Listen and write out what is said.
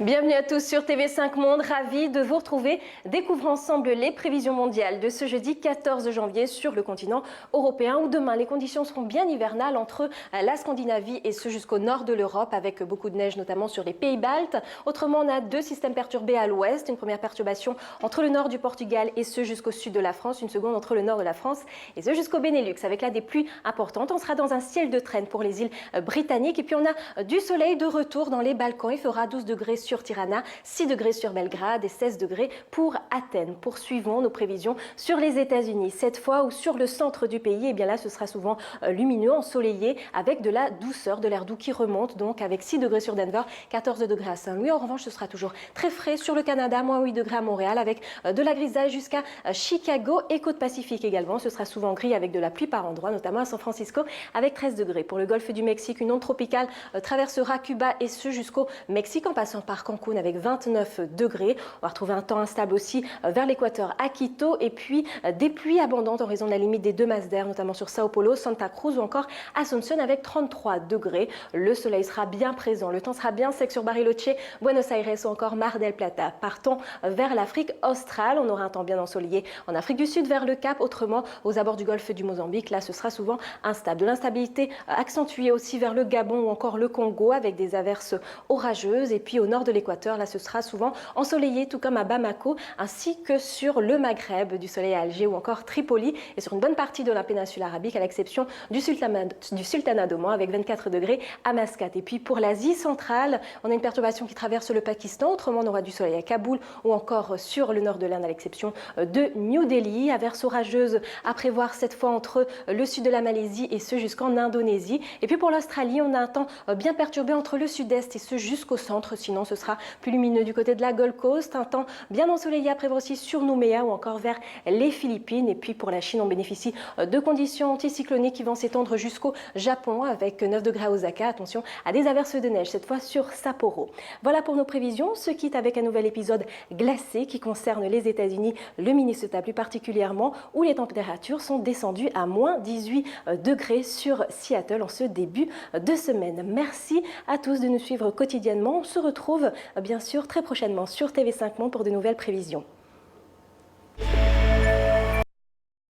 Bienvenue à tous sur TV5 Monde, ravi de vous retrouver. Découvrons ensemble les prévisions mondiales de ce jeudi 14 janvier sur le continent européen où demain les conditions seront bien hivernales entre la Scandinavie et ce jusqu'au nord de l'Europe avec beaucoup de neige notamment sur les pays baltes. Autrement, on a deux systèmes perturbés à l'ouest, une première perturbation entre le nord du Portugal et ce jusqu'au sud de la France, une seconde entre le nord de la France et ce jusqu'au Benelux avec là des pluies importantes. On sera dans un ciel de traîne pour les îles britanniques et puis on a du soleil de retour dans les Balkans. Il fera 12 degrés sur Tirana, 6 degrés sur Belgrade et 16 degrés pour Athènes. Poursuivons nos prévisions sur les États-Unis. Cette fois ou sur le centre du pays, et bien là ce sera souvent lumineux, ensoleillé avec de la douceur, de l'air doux qui remonte donc avec 6 degrés sur Denver, 14 degrés à Saint-Louis. En revanche, ce sera toujours très frais sur le Canada, moins 8 degrés à Montréal avec de la grisaille jusqu'à Chicago et Côte-Pacifique également. Ce sera souvent gris avec de la pluie par endroits, notamment à San Francisco avec 13 degrés. Pour le golfe du Mexique, une onde tropicale traversera Cuba et ce jusqu'au Mexique en passant par Cancun avec 29 degrés. On va retrouver un temps instable aussi vers l'équateur à Quito et puis des pluies abondantes en raison de la limite des deux masses d'air, notamment sur Sao Paulo, Santa Cruz ou encore Asunción avec 33 degrés. Le soleil sera bien présent, le temps sera bien sec sur Bariloche, Buenos Aires ou encore Mar del Plata. Partons vers l'Afrique australe, on aura un temps bien ensoleillé en Afrique du Sud vers le Cap, autrement aux abords du golfe du Mozambique, là ce sera souvent instable. De l'instabilité accentuée aussi vers le Gabon ou encore le Congo avec des averses orageuses et puis au nord de l'équateur, là ce sera souvent ensoleillé tout comme à Bamako ainsi que sur le Maghreb, du soleil à Alger ou encore Tripoli et sur une bonne partie de la péninsule arabique à l'exception du sultanat d'Oman avec 24 degrés à Mascate. Et puis pour l'Asie centrale, on a une perturbation qui traverse le Pakistan, autrement on aura du soleil à Kaboul ou encore sur le nord de l'Inde à l'exception de New Delhi. Averses orageuses à prévoir cette fois entre le sud de la Malaisie et ce jusqu'en Indonésie. Et puis pour l'Australie, on a un temps bien perturbé entre le sud-est et ce jusqu'au centre, sinon ce sera plus lumineux du côté de la Gold Coast, un temps bien ensoleillé à prévoir aussi sur Nouméa ou encore vers les Philippines. Et puis pour la Chine, on bénéficie de conditions anticycloniques qui vont s'étendre jusqu'au Japon avec 9 degrés à Osaka. Attention à des averses de neige, cette fois sur Sapporo. Voilà pour nos prévisions. On se quitte avec un nouvel épisode glacé qui concerne les États-Unis, le Minnesota plus particulièrement, où les températures sont descendues à moins 18 degrés sur Seattle en ce début de semaine. Merci à tous de nous suivre quotidiennement. On se retrouve bien sûr très prochainement sur TV5 Monde pour de nouvelles prévisions.